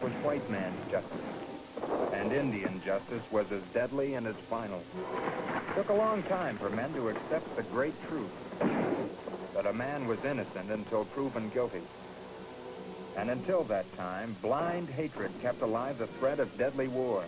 was white man's justice. And Indian justice was as deadly and as final. It took a long time for men to accept the great truth that a man was innocent until proven guilty. And until that time, blind hatred kept alive the threat of deadly war.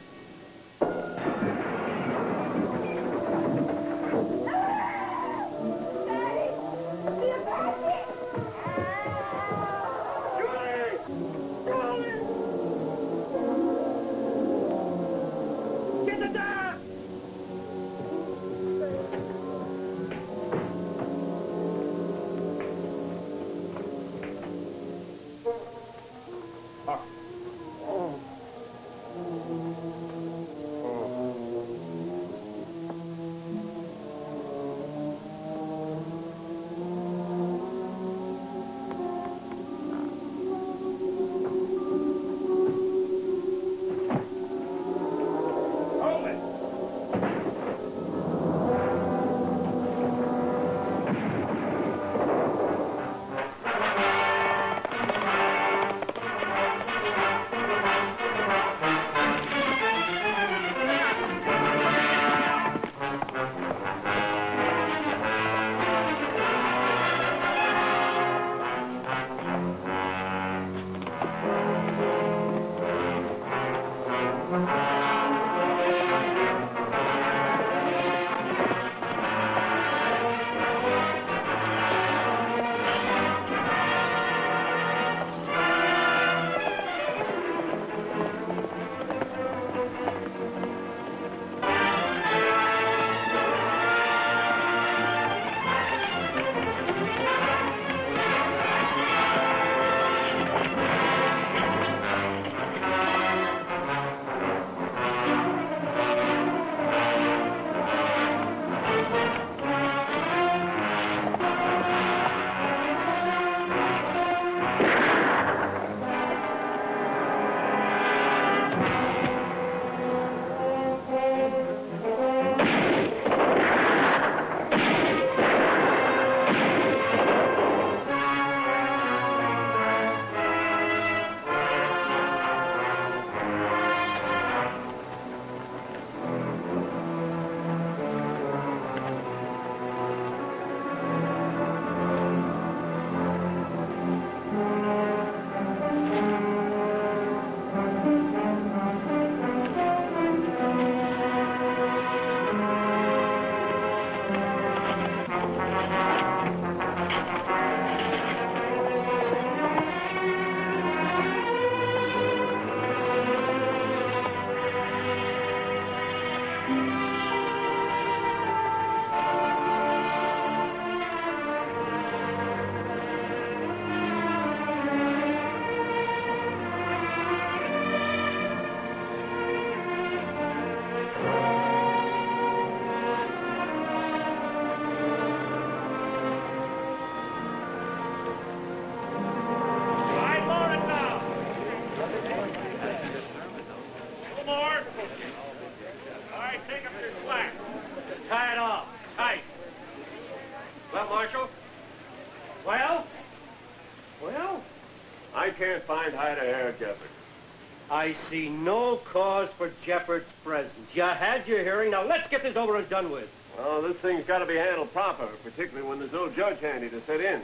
I see no cause for Jeffords' presence. You had your hearing. Now let's get this over and done with. Well, this thing's got to be handled proper, particularly when there's no judge handy to sit in.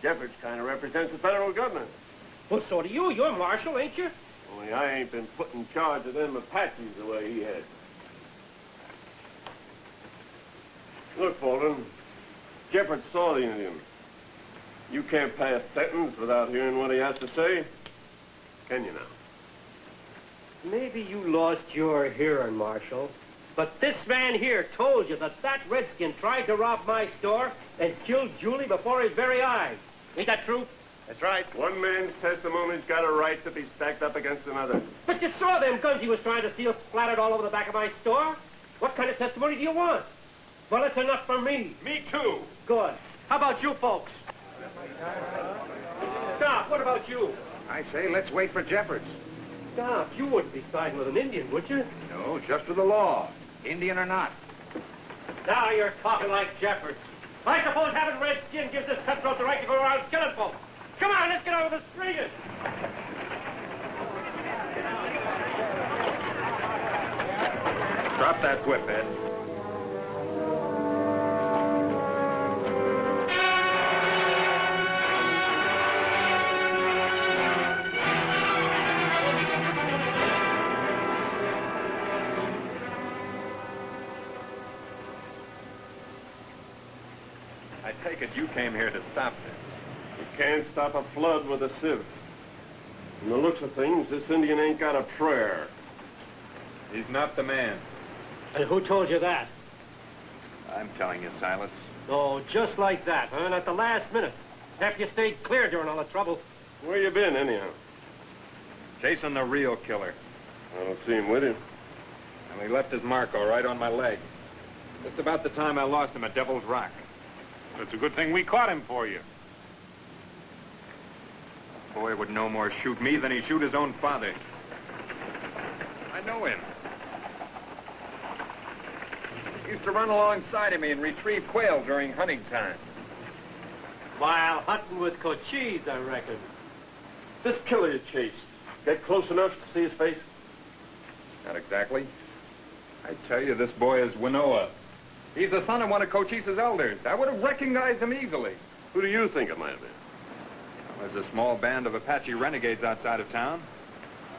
Jeffords kind of represents the federal government. Well, so do you. You're marshal, ain't you? Only I ain't been put in charge of them Apaches the way he has. Look, Fulton, Jeffords saw the Indian. You can't pass sentence without hearing what he has to say. Can you now? Maybe you lost your hearing, Marshal. But this man here told you that that redskin tried to rob my store and killed Julie before his very eyes. Ain't that true? That's right. One man's testimony's got a right to be stacked up against another. But you saw them guns he was trying to steal splattered all over the back of my store. What kind of testimony do you want? Well, it's enough for me. Me too. Good. How about you folks? Doc, what about you? I say, let's wait for Jeffords. Doc, you wouldn't be siding with an Indian, would you? No, just with the law, Indian or not. Now you're talking like Jeffords. I suppose having red skin gives this cutthroat the right to go around killing folks. Come on, let's get over the street. Drop that whip, Ed. I take it you came here to stop this. You can't stop a flood with a sieve. From the looks of things, this Indian ain't got a prayer. He's not the man. And who told you that? I'm telling you, Silas. Oh, just like that, huh? And at the last minute. After you stayed clear during all the trouble. Where you been, anyhow? Chasing the real killer. I don't see him with you. And he left his mark all right on my leg. Just about the time I lost him at Devil's Rock. It's a good thing we caught him for you. The boy would no more shoot me than he'd shoot his own father. I know him. He used to run alongside of me and retrieve quail during hunting time. While hunting with Cochise, I reckon. This killer you chased, get close enough to see his face? Not exactly. I tell you, this boy is Winoa. He's the son of one of Cochise's elders. I would have recognized him easily. Who do you think it might have been? Well, there's a small band of Apache renegades outside of town.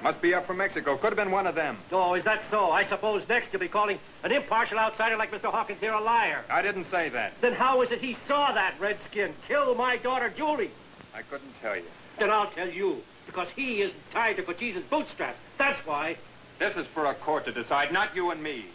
Must be up from Mexico. Could have been one of them. Oh, is that so? I suppose next you'll be calling an impartial outsider like Mr. Hawkins here a liar. I didn't say that. Then how is it he saw that redskin kill my daughter Julie? I couldn't tell you. Then I'll tell you. Because he isn't tied to Cochise's bootstrap. That's why. This is for a court to decide, not you and me.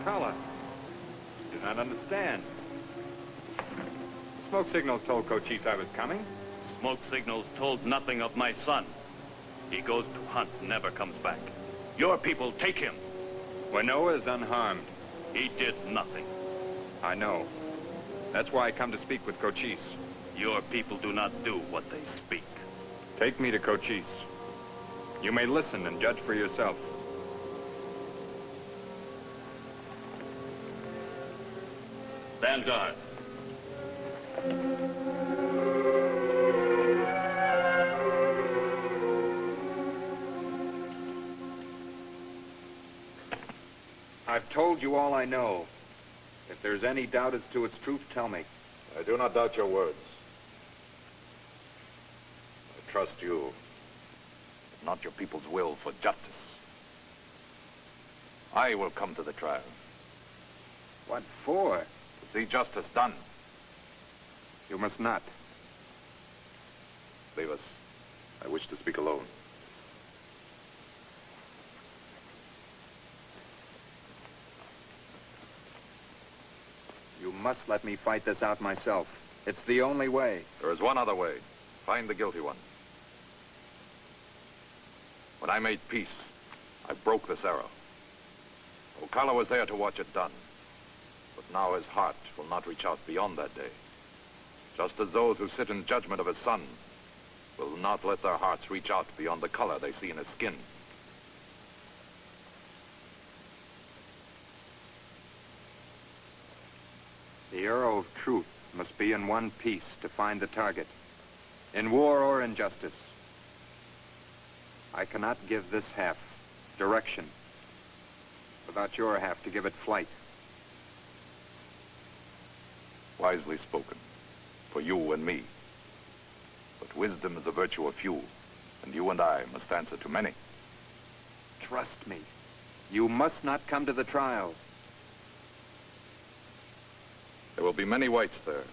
Fella, do not understand. Smoke signals told Cochise I was coming. Smoke signals told nothing of my son. He goes to hunt, never comes back. Your people take him. Winoa is unharmed. He did nothing. I know. That's why I come to speak with Cochise. Your people do not do what they speak. Take me to Cochise. You may listen and judge for yourself. Stand guard. I've told you all I know. If there's any doubt as to its truth, tell me. I do not doubt your words. I trust you, but not your people's will for justice. I will come to the trial. What for? To see justice done. You must not. Leave us. I wish to speak alone. You must let me fight this out myself. It's the only way. There is one other way. Find the guilty one. When I made peace, I broke this arrow. Ocala was there to watch it done. But now his heart will not reach out beyond that day. Just as those who sit in judgment of his son will not let their hearts reach out beyond the color they see in his skin. The arrow of truth must be in one piece to find the target, in war or in justice. I cannot give this half direction without your half to give it flight. Wisely spoken, for you and me. But wisdom is a virtue of few, and you and I must answer to many. Trust me. You must not come to the trial. There will be many whites there,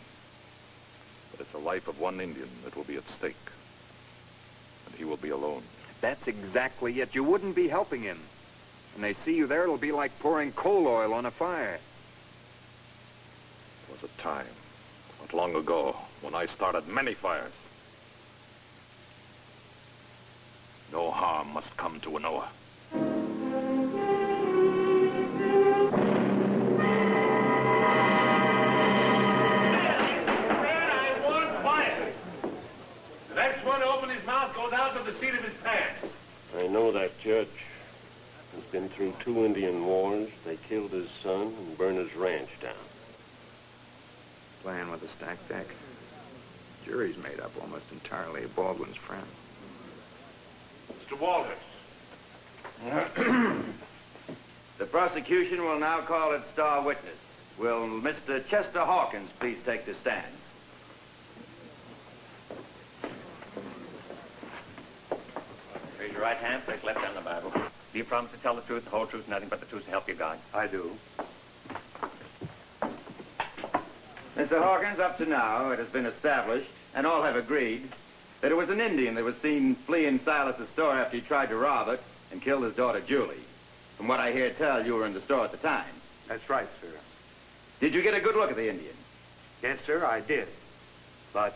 but it's the life of one Indian that will be at stake. And he will be alone. That's exactly it. You wouldn't be helping him. When they see you there, it'll be like pouring coal oil on a fire. There was a time, not long ago, when I started many fires. No harm must come to Winoa. the seat of his pants. I know that, Judge. He's been through 2 Indian wars. They killed his son and burned his ranch down. Playing with a stacked deck. Jury's made up almost entirely of Baldwin's friends. Mr. Walters. The prosecution will now call its star witness. Will Mr. Chester Hawkins please take the stand? Raise your right hand, place left hand on the Bible. Do you promise to tell the truth, the whole truth, nothing but the truth to help you God? I do. Mr. Hawkins, up to now, it has been established, and all have agreed, that it was an Indian that was seen fleeing Silas's store after he tried to rob it and killed his daughter, Julie. From what I hear tell, you were in the store at the time. That's right, sir. Did you get a good look at the Indian? Yes, sir, I did. But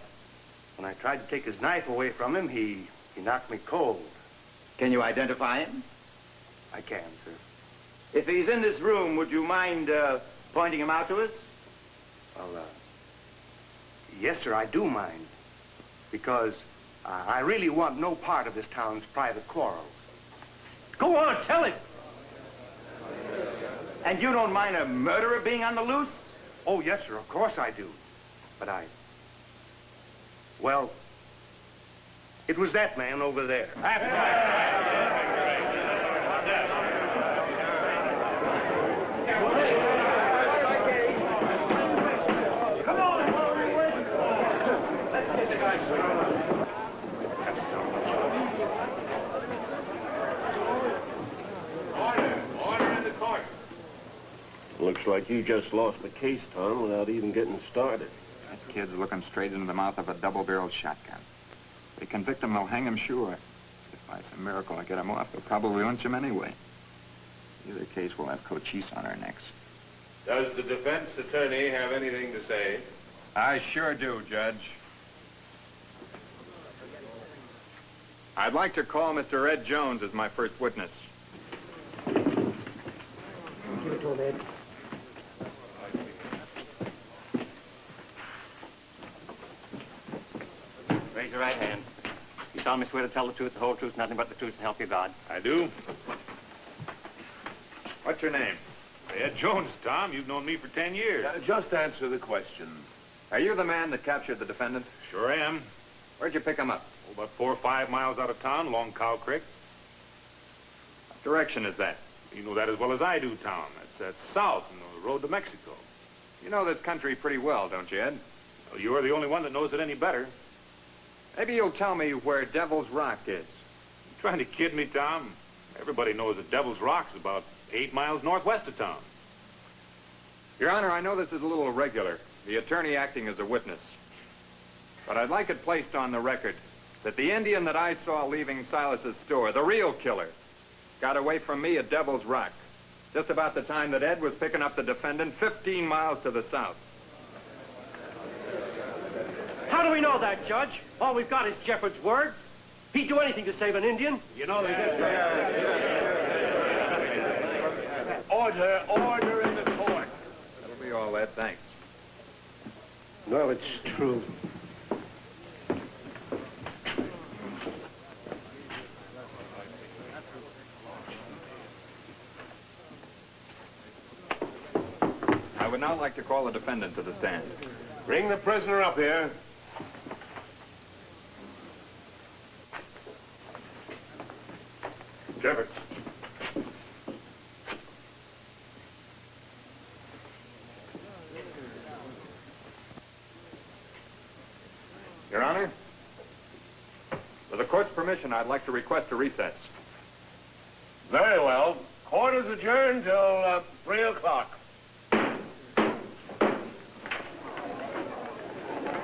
when I tried to take his knife away from him, he knocked me cold. Can you identify him? I can, sir. If he's in this room, would you mind pointing him out to us? Well, yes, sir, I do mind. Because I really want no part of this town's private quarrels. Go on, tell him. And you don't mind a murderer being on the loose? Oh, yes, sir, of course I do. But well, it was that man over there. Looks like you just lost the case, Tom, without even getting started. That kid's looking straight into the mouth of a double-barreled shotgun. If they convict him, they'll hang him sure. If by some miracle I get him off, they'll probably lynch him anyway. Either case, we'll have Cochise on our necks. Does the defense attorney have anything to say? I sure do, Judge. I'd like to call Mr. Ed Jones as my first witness. Give it to him, Ed. Raise your right hand. You solemnly swear to tell the truth, the whole truth, nothing but the truth to help you God? I do. What's your name? Ed Jones, Tom. You've known me for 10 years. Just answer the question. Are you the man that captured the defendant? Sure am. Where'd you pick him up? Oh, about 4 or 5 miles out of town, along Cow Creek. What direction is that? You know that as well as I do, Tom. That's south on the road to Mexico. You know this country pretty well, don't you, Ed? Well, you're the only one that knows it any better. Maybe you'll tell me where Devil's Rock is. You trying to kid me, Tom? Everybody knows that Devil's Rock's about 8 miles northwest of town. Your Honor, I know this is a little irregular, the attorney acting as a witness. But I'd like it placed on the record that the Indian that I saw leaving Silas's store, the real killer, got away from me at Devil's Rock, just about the time that Ed was picking up the defendant 15 miles to the south. How do we know that, Judge? All we've got is Jeffords' word. He'd do anything to save an Indian. You know they did. Order in the court. That'll be all, Ed. Thanks. Well, it's true. I would now like to call the defendant to the stand. Bring the prisoner up here. Jeffords. Your Honor, with the court's permission, I'd like to request a recess. Very well. Court is adjourned till 3 o'clock.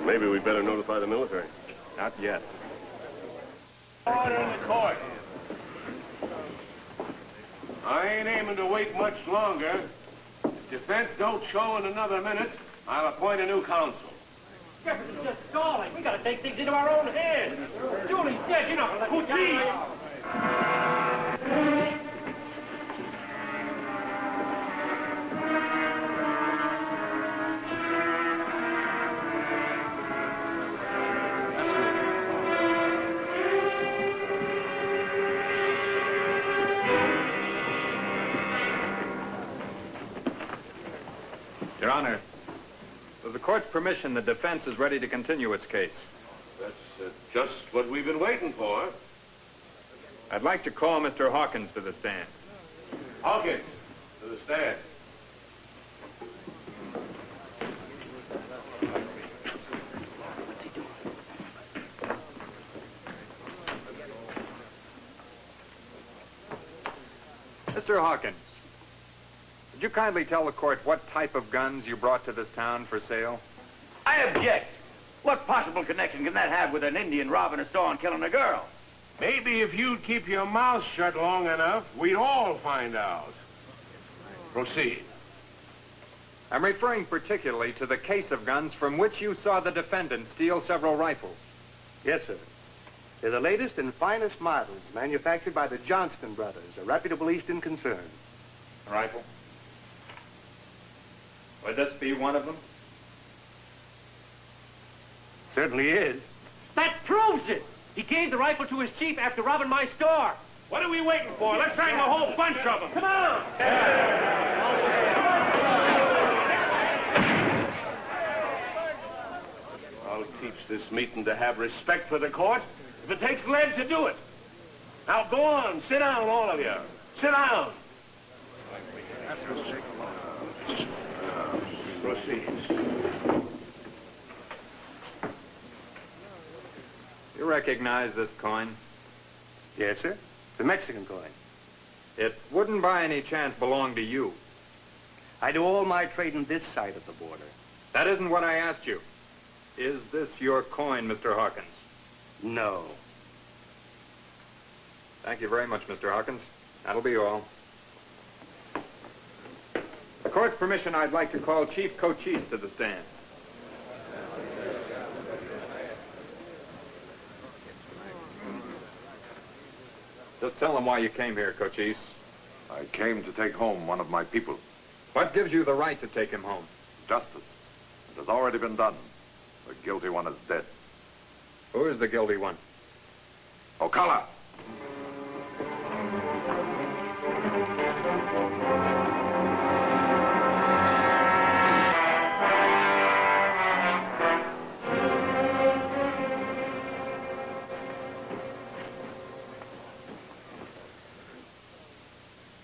Maybe we'd better notify the military. Not yet. Order in the court. I ain't aiming to wait much longer. If defense don't show in another minute, I'll appoint a new counsel. Jeffords is just stalling. We gotta take things into our own hands. Julie's dead. You're not gonna let me die. permission, the defense is ready to continue its case. That's just what we've been waiting for. I'd like to call Mr. Hawkins to the stand. Hawkins, to the stand. Mr. Hawkins, would you kindly tell the court what type of guns you brought to this town for sale? I object. What possible connection can that have with an Indian robbing a store and killing a girl? Maybe if you'd keep your mouth shut long enough, we'd all find out. Proceed. I'm referring particularly to the case of guns from which you saw the defendant steal several rifles. Yes, sir. They're the latest and finest models, manufactured by the Johnston brothers, a reputable Eastern concern. A rifle? Would this be one of them? Certainly is. That proves it. He gave the rifle to his chief after robbing my store. What are we waiting for? Let's hang a whole bunch of them. Come on. I'll teach this meeting to have respect for the court if it takes lead to do it. Now go on. Sit down, all of you. Sit down. Proceed. You recognize this coin? Yes, sir. The Mexican coin. It wouldn't by any chance belong to you. I do all my trading this side of the border. That isn't what I asked you. Is this your coin, Mr. Hawkins? No. Thank you very much, Mr. Hawkins. That'll be all. With the court's permission, I'd like to call Chief Cochise to the stand. Just tell them why you came here, Cochise. I came to take home one of my people. What gives you the right to take him home? Justice. It has already been done. The guilty one is dead. Who is the guilty one? Ocala!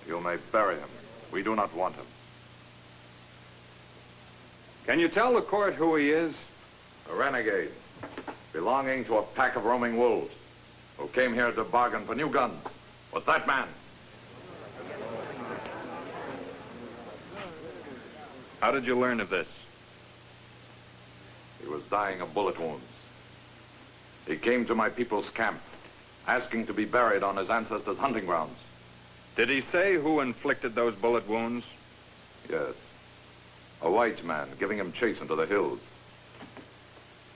You may bury him. We do not want him. Can you tell the court who he is? A renegade, belonging to a pack of roaming wolves, who came here to bargain for new guns. Was that man? How did you learn of this? He was dying of bullet wounds. He came to my people's camp, asking to be buried on his ancestors' hunting grounds. Did he say who inflicted those bullet wounds? Yes. A white man giving him chase into the hills.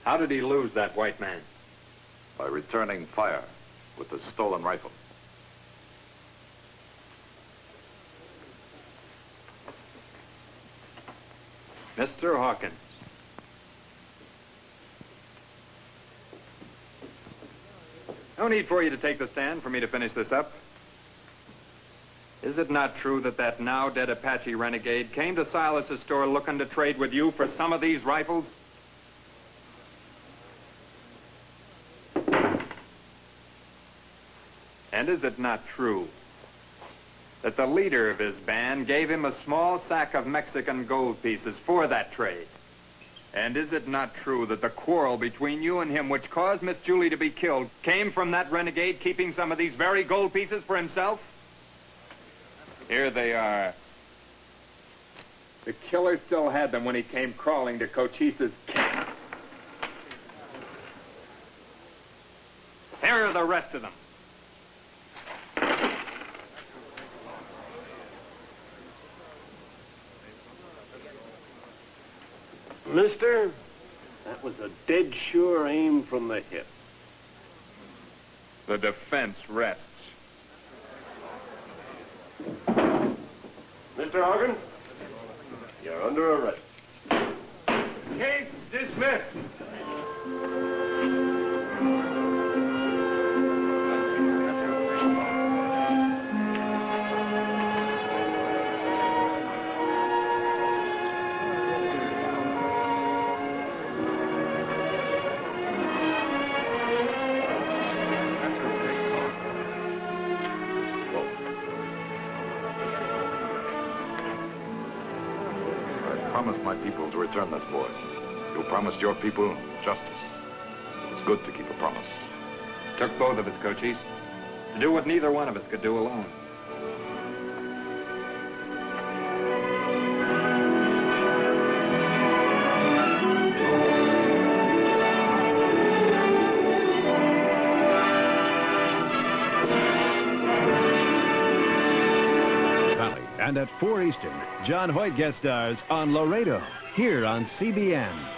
How did he lose that white man? By returning fire with the stolen rifle. Mr. Hawkins. No need for you to take the stand for me to finish this up. Is it not true that that now dead Apache renegade came to Silas's store looking to trade with you for some of these rifles? And is it not true that the leader of his band gave him a small sack of Mexican gold pieces for that trade? And is it not true that the quarrel between you and him, which caused Miss Julie to be killed, came from that renegade keeping some of these very gold pieces for himself? Here they are. The killer still had them when he came crawling to Cochise's camp. Here are the rest of them. Mister, that was a dead sure aim from the hip. The defense rests. Mr. Hogan, you're under arrest. Case dismissed. promised my people to return this boy. You promised your people justice. It's good to keep a promise. Took both of us, Cochise, to do what neither one of us could do alone. And at 4 Eastern, John Hoyt guest stars on Laredo, here on CBN.